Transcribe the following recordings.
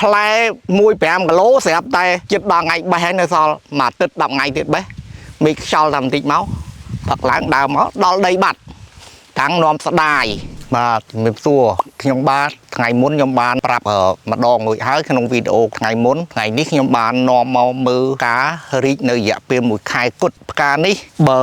ផ្លែ1 5 គីឡូស្រាប់តែចិត្តដល់ថ្ងៃបេះហើយនៅសល់មួយទឹក10ថ្ងៃទៀតបេះមេឃខ្យល់តែបន្តិចមកផឹកឡើងដើមមកដល់ដីបាត់តាំងនាំស្ដាយបាទជំរាបសួរខ្ញុំបាទថ្ងៃមុនខ្ញុំបានប្រាប់ម្ដងរួចហើយក្នុងវីដេអូថ្ងៃមុនថ្ងៃនេះខ្ញុំបាននាំមកមើលការរីកនៅរយៈពេល1ខែគត់ផ្កានេះបើ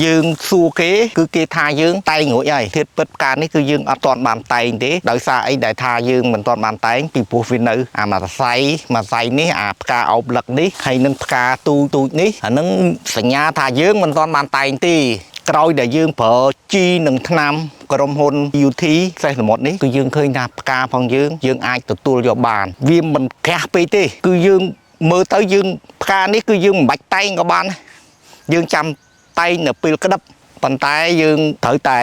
យើងសួរគេគឺគេថាយើងតែងរួចហើយធៀបពិតផ្កានេះគឺយើងអត់ទាន់បានតែងទេដោយសារអីដែលថាយើងមិនទាន់បានតែងពីព្រោះវានៅអាមួយស័យនេះអាផ្កាអោបលឹកនេះហើយនឹងផ្កាទូចនេះអានឹងសញ្ញាថាយើងមិនទាន់បានតែងទេក្រោយដែលយើងប្រើជីនឹងថ្នាំក្រុមហ៊ុន UT សេះសមុទ្រនេះគឺយើងឃើញថាផ្កាផងយើងអាចទទួលយកបានវាមិនក្រាស់ពេកទេគឺយើងមើលទៅយើងផ្កានេះគឺយើងមិនបាច់តែងក៏បានយើងចាំតែងនៅពេលក្តឹបប៉ុន្តែយើងត្រូវតែ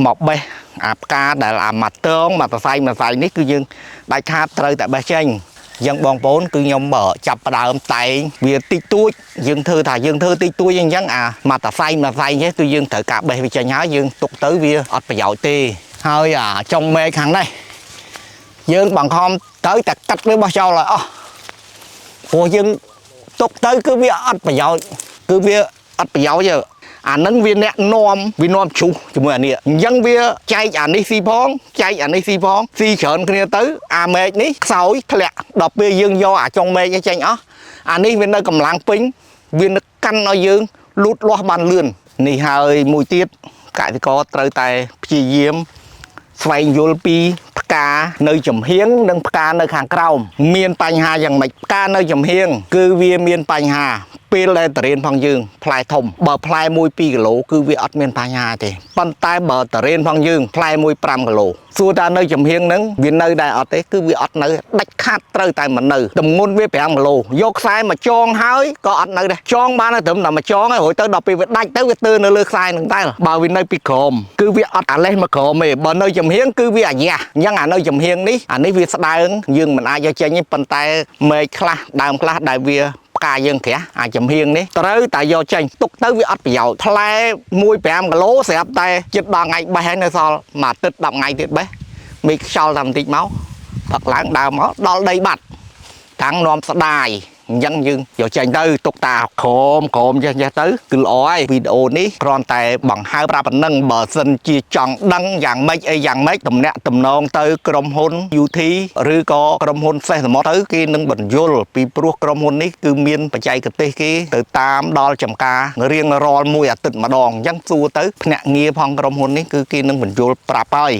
មកបេះអាផ្កាដែលអាម៉ាតងមកសរសៃនេះគឺយើងដាច់ខាតត្រូវតែបេះចេញយ៉ាងបងប្អូនគឺខ្ញុំចាប់ផ្ដើមតែងវាតិចតួចយើងធ្វើថាយើងធ្វើតិចតួចអញ្ចឹងអាមកសរសៃនេះគឺយើងត្រូវការបេះវាចេញហើយយើងទុកទៅវាអត់ប្រយោជន៍ទេហើយចុងមែកខាងនេះយើងបង្ខំទៅតែកាត់វាបោះចោលឲ្យអស់ព្រោះយើងទុកទៅគឺវាអត់ប្រយោជន៍ទេអានឹងវាអ្នកនាំជ្រុះជាមួយអានេះអញ្ចឹងវាចែកអានេះស៊ីផងចែកអានេះស៊ីផងស៊ីច្រើនគ្នាទៅអាមែកនេះខ្សោយធ្លាក់ដល់ពេលយើងយកអាចុងមែកនេះចេញអស់អានេះវានៅកម្លាំងពេញវានឹកកាន់ឲ្យយើងលូតលាស់បានលឿននេះហើយមួយទៀតកសិករត្រូវតែព្យាយាមស្វែងយល់ពីផ្កានៅចំហៀងនិងផ្កានៅខាងក្រោមមានបញ្ហាយ៉ាងម៉េចផ្កានៅចំហៀងគឺវាមានបញ្ហាពេលដែលតរេនផងយើងផ្លែធំបើផ្លែ1 2 គីឡូគឺវាអត់មានបញ្ហាទេប៉ុន្តែបើតរេនផងយើងផ្លែ1 5 គីឡូសួរថានៅចំហៀងហ្នឹងវានៅដែរអត់ទេគឺវាអត់នៅដាច់ខាតត្រូវតែមិននៅទម្ងន់វា5 គីឡូយកខ្សែមកចងហើយក៏អត់នៅដែរចងបានតែត្រឹមតែមកចងហើយរួចទៅដល់ពេលវាដាច់ទៅវាទើនៅលើខ្សែហ្នឹងតែបើវានៅពីក្រោមគឺវាអត់អាលេសមកក្រោមទេបើនៅចំហៀងគឺវាអាយ៉ាអញ្ចឹងអានៅចំហៀងនេះអានេះវាស្ដើងយើងមិនអាចយកចេញទេប៉ុន្តែមែកខ្លះដើមខ្លះដែលវាផ្កាយើងក្រាស់អាចចំហៀងនេះត្រូវតែយកចេញទុកទៅវាអត់ប្រយោជន៍ផ្លែ1 5 គីឡូស្រាប់តែចិត្តដល់ថ្ងៃបេះហើយនៅសល់មួយទឹក10ថ្ងៃទៀតបេះមេឃខ្យល់តែបន្តិចមកផឹកឡើងដើមមកដល់ដីបាត់តាំងនាំស្ដាយអញ្ចឹងយើងយកចេញទៅទុកតាក្រោមចេះទៅគឺល្អហើយវីដេអូនេះគ្រាន់តែបង្ហើបប្រាប់ប៉ុណ្ណឹងបើសិនជាចង់ដឹងយ៉ាងម៉េចទំនាក់ទំនងទៅក្រុមហ៊ុន UT ឬក៏ក្រុមហ៊ុនសេះសមុទ្រទៅគេនឹងបញ្យល់ពីព្រោះក្រុមហ៊ុននេះគឺមានបច្ចេកទេសគេទៅតាមដល់ចំការរៀងរាល់1អាទិត្យម្ដងអញ្ចឹងសួរទៅភ្នាក់ងារផងក្រុមហ៊ុននេះគឺគេនឹងបញ្យល់ប្រាប់ហើយ